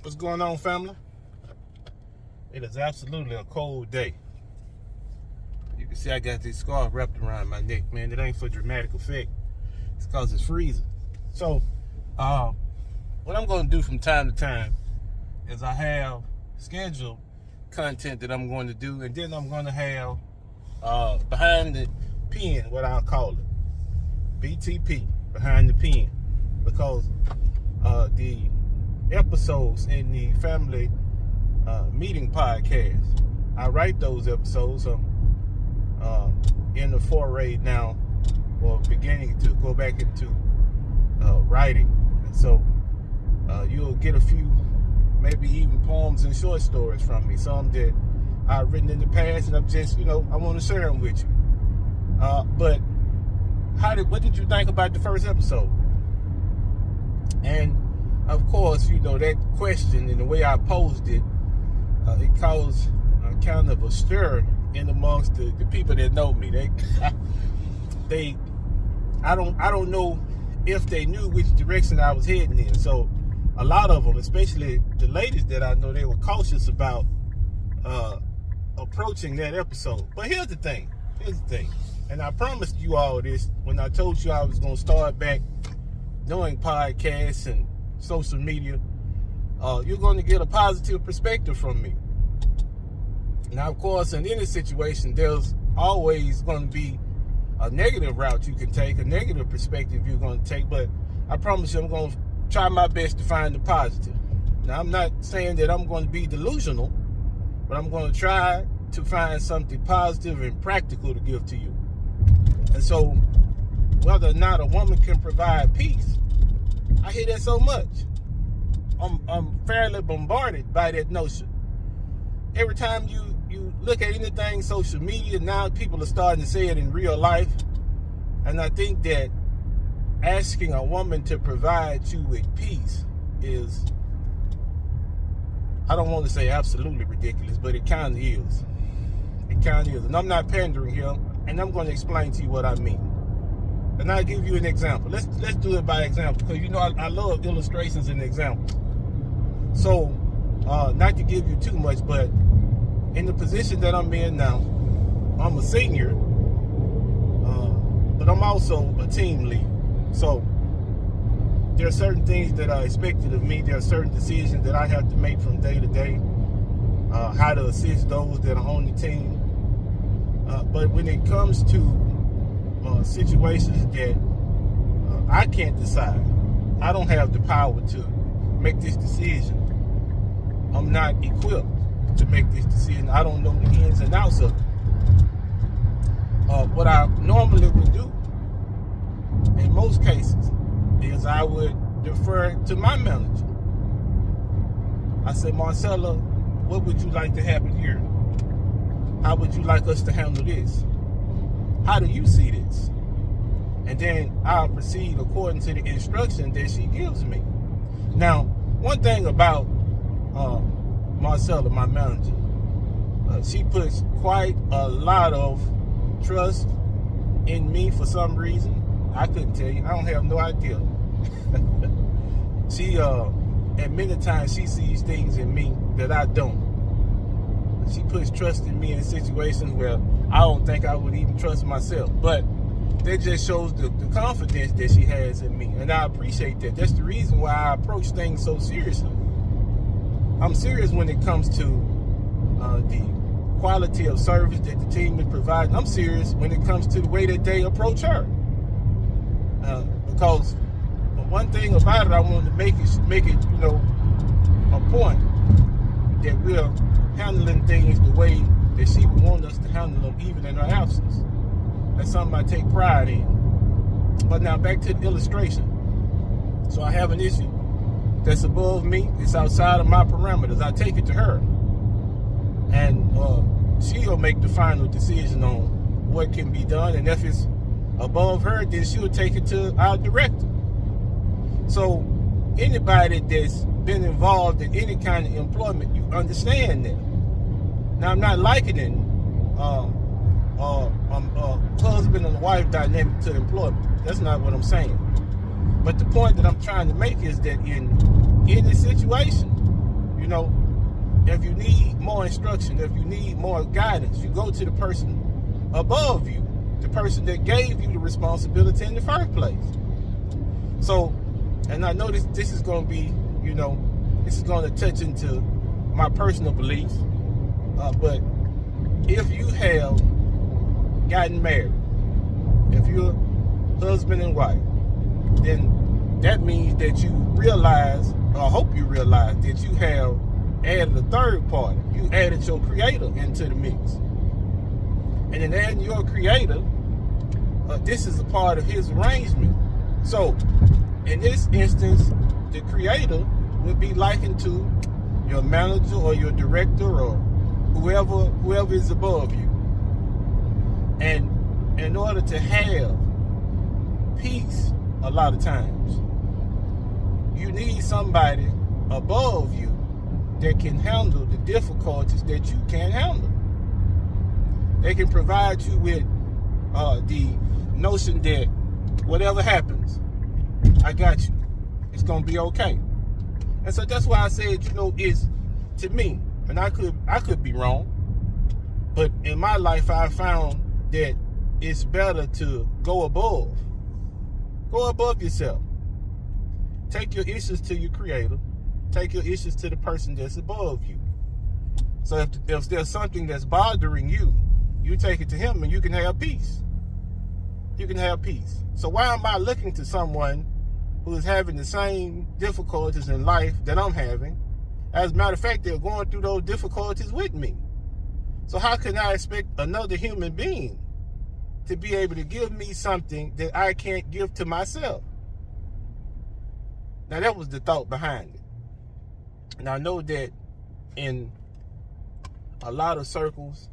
What's going on, family? It is absolutely a cold day. You can see I got this scarf wrapped around my neck, man. It ain't for dramatic effect. It's because it's freezing. So, what I'm going to do from time to time is I have scheduled content that I'm going to do, and then I'm going to have behind the pen, what I'll call it, BTP, behind the pen, because the episodes in the family meeting podcast, I write those episodes. In the foray now, or beginning to go back into writing, and so you'll get a few, maybe even poems and short stories from me. Some that I've written in the past, and I'm just, I want to share them with you. But what did you think about the first episode? And of course, that question and the way I posed it, it caused kind of a stir in amongst the people that know me. I don't know if they knew which direction I was heading in. So a lot of them, especially the ladies that I know, they were cautious about approaching that episode. But here's the thing, and I promised you all this when I told you I was going to start back doing podcasts and social media. You're going to get a positive perspective from me. Now, of course, in any situation, there's always going to be a negative route you can take, a negative perspective you're going to take, but I promise you I'm going to try my best to find the positive. Now, I'm not saying that I'm going to be delusional, but I'm going to try to find something positive and practical to give to you. And so, whether or not a woman can provide peace, I hear that so much. I'm fairly bombarded by that notion. Every time you look at anything social media, now people are starting to say it in real life. And I think that asking a woman to provide you with peace is, I don't want to say absolutely ridiculous, but it kind of is. It kind of is. And I'm not pandering here, and I'm going to explain to you what I mean. And I'll give you an example. Let's do it by example, because I love illustrations and examples. So, not to give you too much, but in the position that I'm in now, I'm a senior, but I'm also a team lead. So there are certain things that are expected of me. There are certain decisions that I have to make from day to day, how to assist those that are on the team. But when it comes to situations that I can't decide, I don't have the power to make this decision. I'm not equipped to make this decision. I don't know the ins and outs of it. What I normally would do in most cases is I would defer to my manager. I said, Marcella, what would you like to happen here? How would you like us to handle this? How do you see this? And then I'll proceed according to the instruction that she gives me. Now, one thing about Marcella, my manager, she puts quite a lot of trust in me for some reason. I couldn't tell you. I don't have no idea. She, at many times, she sees things in me that I don't. She puts trust in me in situations where I don't think I would even trust myself. But that just shows the confidence that she has in me. And I appreciate that. That's the reason why I approach things so seriously. I'm serious when it comes to the quality of service that the team is providing. I'm serious when it comes to the way that they approach her. Because one thing about it, I wanted to make it, a point that we're handling things the way that she would want us to handle them, even in her absence. That's something I take pride in. But now back to the illustration. So I have an issue that's above me. It's outside of my parameters. I take it to her, and she'll make the final decision on what can be done. And if it's above her, then she'll take it to our director. So anybody that's been involved in any kind of employment, you understand that. Now, I'm not likening husband and wife dynamic to employment. That's not what I'm saying. But the point that I'm trying to make is that in any situation, if you need more instruction, if you need more guidance, you go to the person above you, the person that gave you the responsibility in the first place. So, and I know this is going to be, this is going to touch into my personal beliefs, but if you have gotten married, if you're husband and wife, then that means that you realize, or I hope you realize, that you have added a third party. You added your creator into the mix. And in adding your creator, this is a part of his arrangement. So, in this instance, the creator would be likened to your manager or your director or whoever is above you. And in order to have peace, a lot of times, you need somebody above you that can handle the difficulties that you can't handle. They can provide you with the notion that whatever happens, I got you. It's gonna be okay. And so that's why I said, is to me, and I could be wrong, but in my life I found that it's better to go above yourself. Take your issues to your creator. Take your issues to the person that's above you. So if there's something that's bothering you, you take it to him and you can have peace. You can have peace. So why am I looking to someone who is having the same difficulties in life that I'm having? As a matter of fact, they're going through those difficulties with me. So how can I expect another human being to be able to give me something that I can't give to myself? Now, that was the thought behind it. And I know that in a lot of circles,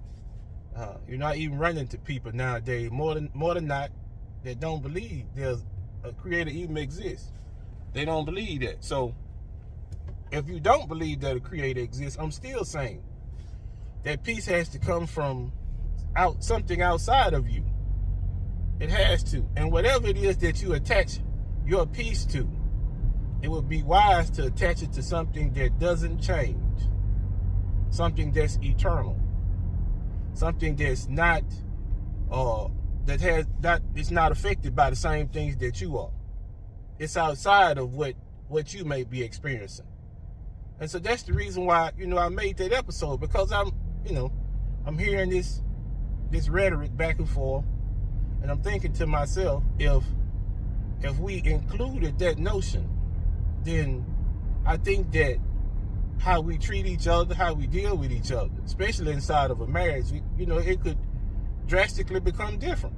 you're not even running to people nowadays, more than not, that don't believe there's a creator even exists. They don't believe that. So if you don't believe that a creator exists, I'm still saying that peace has to come from something outside of you. It has to. And whatever it is that you attach your peace to, it would be wise to attach it to something that doesn't change, something that's eternal, something that's not, it's not affected by the same things that you are. It's outside of what you may be experiencing. And so that's the reason why, I made that episode, because I'm hearing this rhetoric back and forth, and I'm thinking to myself, if we included that notion, then I think that how we treat each other, how we deal with each other, especially inside of a marriage, it could drastically become different.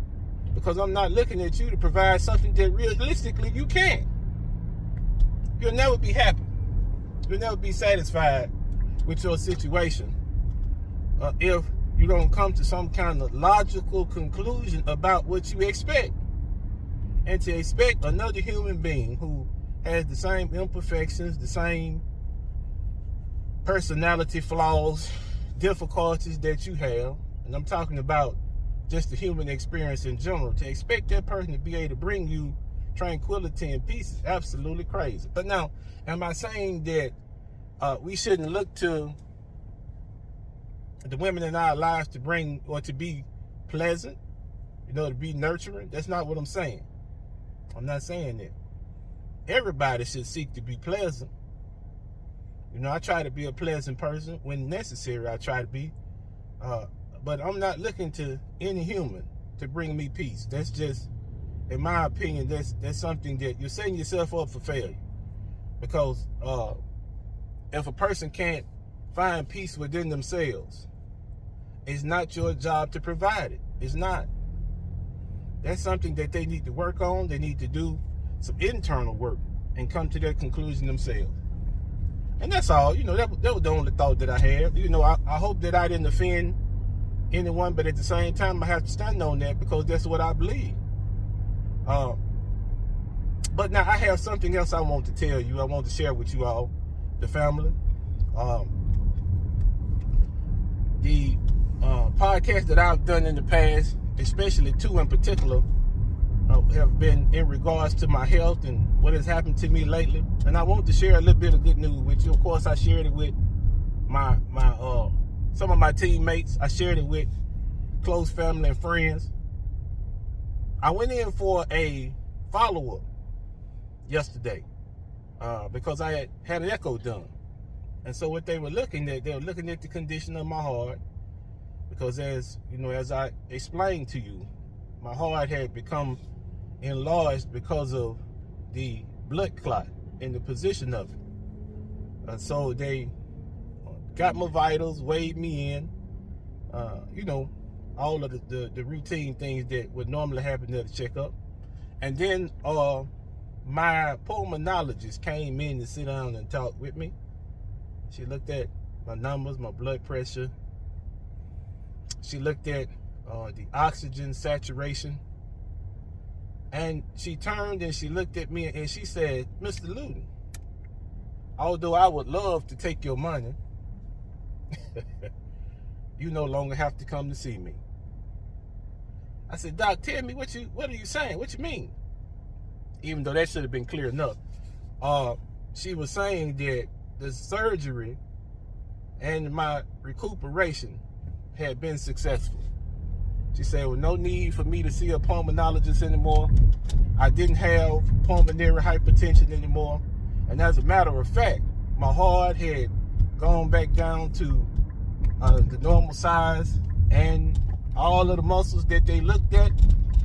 Because I'm not looking at you to provide something that realistically you can't. You'll never be happy. You'll never be satisfied with your situation if you don't come to some kind of logical conclusion about what you expect. And to expect another human being who has the same imperfections, the same personality flaws, difficulties that you have, and I'm talking about just the human experience in general, to expect that person to be able to bring you tranquility and peace is absolutely crazy. But now, am I saying that we shouldn't look to the women in our lives to bring, or to be pleasant, to be nurturing? That's not what I'm saying. I'm not saying that. Everybody should seek to be pleasant. I try to be a pleasant person when necessary. I try to be, but I'm not looking to any human to bring me peace. That's just, in my opinion, that's something that you're setting yourself up for failure. Because if a person can't find peace within themselves, it's not your job to provide it. It's not. That's something that they need to work on. They need to do some internal work and come to that conclusion themselves. And that's all. That was the only thought that I had. I hope that I didn't offend anyone, but at the same time, I have to stand on that because that's what I believe. But now I have something else I want to tell you. I want to share with you all, the family. The podcasts that I've done in the past, especially two in particular, have been in regards to my health and what has happened to me lately. And I want to share a little bit of good news with you. Of course, I shared it with some of my teammates. I shared it with close family and friends. I went in for a follow-up yesterday because I had an echo done. And so what they were looking at the condition of my heart, because as I explained to you, my heart had become enlarged because of the blood clot in the position of it. And so they got my vitals, weighed me in, all of the routine things that would normally happen at a checkup. And then my pulmonologist came in to sit down and talk with me. She looked at my numbers, my blood pressure. She looked at the oxygen saturation. And she turned and she looked at me and she said, "Mr. Luton, although I would love to take your money, you no longer have to come to see me." I said, "Doc, tell me what are you saying? What you mean?" Even though that should have been clear enough. She was saying that the surgery and my recuperation had been successful. She said, "Well, no need for me to see a pulmonologist anymore. I didn't have pulmonary hypertension anymore. And as a matter of fact, my heart had gone back down to the normal size, and all of the muscles that they looked at,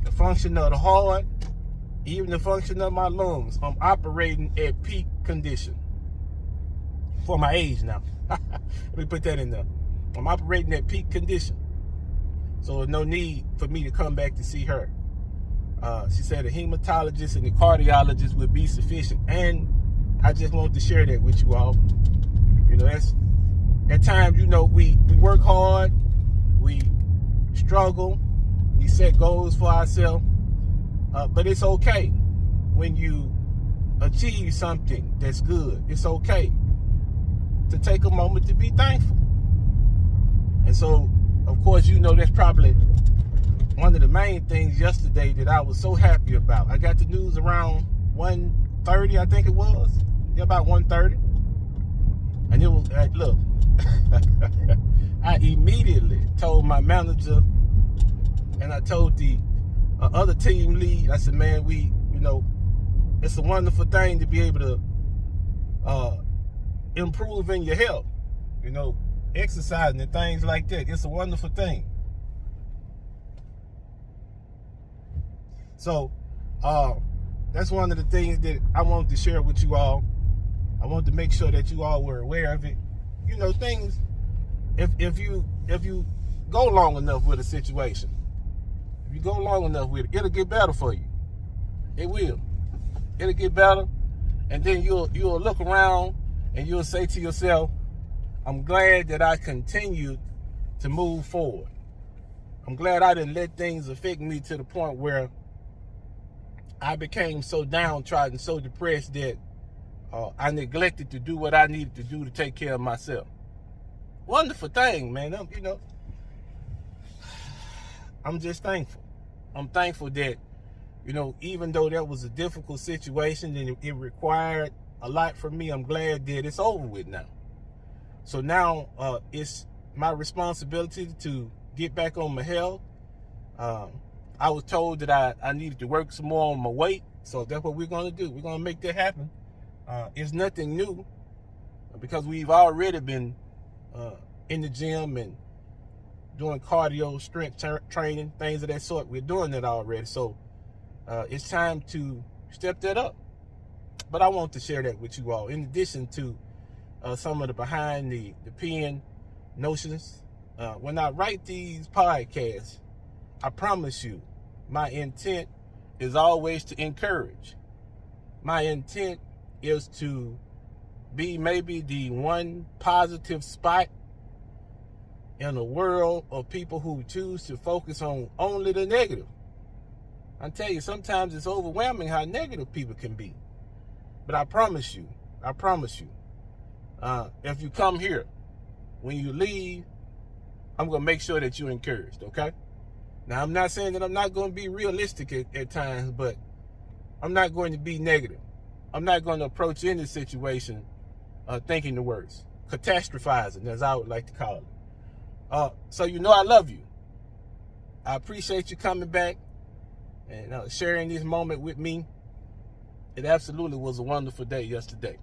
the function of the heart, even the function of my lungs, I'm operating at peak condition for my age now." Let me put that in there. I'm operating at peak condition. So there's no need for me to come back to see her. She said a hematologist and a cardiologist would be sufficient. And I just wanted to share that with you all. That's at times, we work hard, we struggle, we set goals for ourselves. But it's okay when you achieve something that's good. It's okay to take a moment to be thankful. And so, of course, that's probably one of the main things yesterday that I was so happy about. I got the news around 1:30, I think it was. Yeah, about 1:30. And it was, look, I immediately told my manager and I told the other team lead, I said, "Man, it's a wonderful thing to be able to improve in your health, exercising and things like that. It's a wonderful thing." So that's one of the things that I wanted to share with you all. I wanted to make sure that you all were aware of it. Things, if you go long enough with a situation, if you go long enough with it, it'll get better for you. It will. It'll get better. And then you'll look around and you'll say to yourself, "I'm glad that I continued to move forward. I'm glad I didn't let things affect me to the point where I became so downtrodden, so depressed that I neglected to do what I needed to do to take care of myself." Wonderful thing, man. I'm just thankful. I'm thankful that, even though that was a difficult situation and it required a lot from me, I'm glad that it's over with now. So now it's my responsibility to get back on my health. I was told that I needed to work some more on my weight, so that's what we're going to do. We're going to make that happen. It's nothing new because we've already been in the gym and doing cardio, strength training, things of that sort. We're doing that already, so it's time to step that up. But I want to share that with you all, in addition to some of the behind the pen notions. When I write these podcasts, I promise you, my intent is always to encourage. My intent is to be maybe the one positive spot in a world of people who choose to focus on only the negative. I tell you, sometimes it's overwhelming how negative people can be. But I promise you, if you come here, when you leave, I'm going to make sure that you're encouraged, okay? Now, I'm not saying that I'm not going to be realistic at times, but I'm not going to be negative. I'm not going to approach any situation thinking the worst. catastrophizing, as I would like to call it. So you know I love you. I appreciate you coming back and sharing this moment with me. It absolutely was a wonderful day yesterday.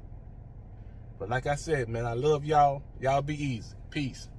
But like I said, man, I love y'all. Y'all be easy. Peace.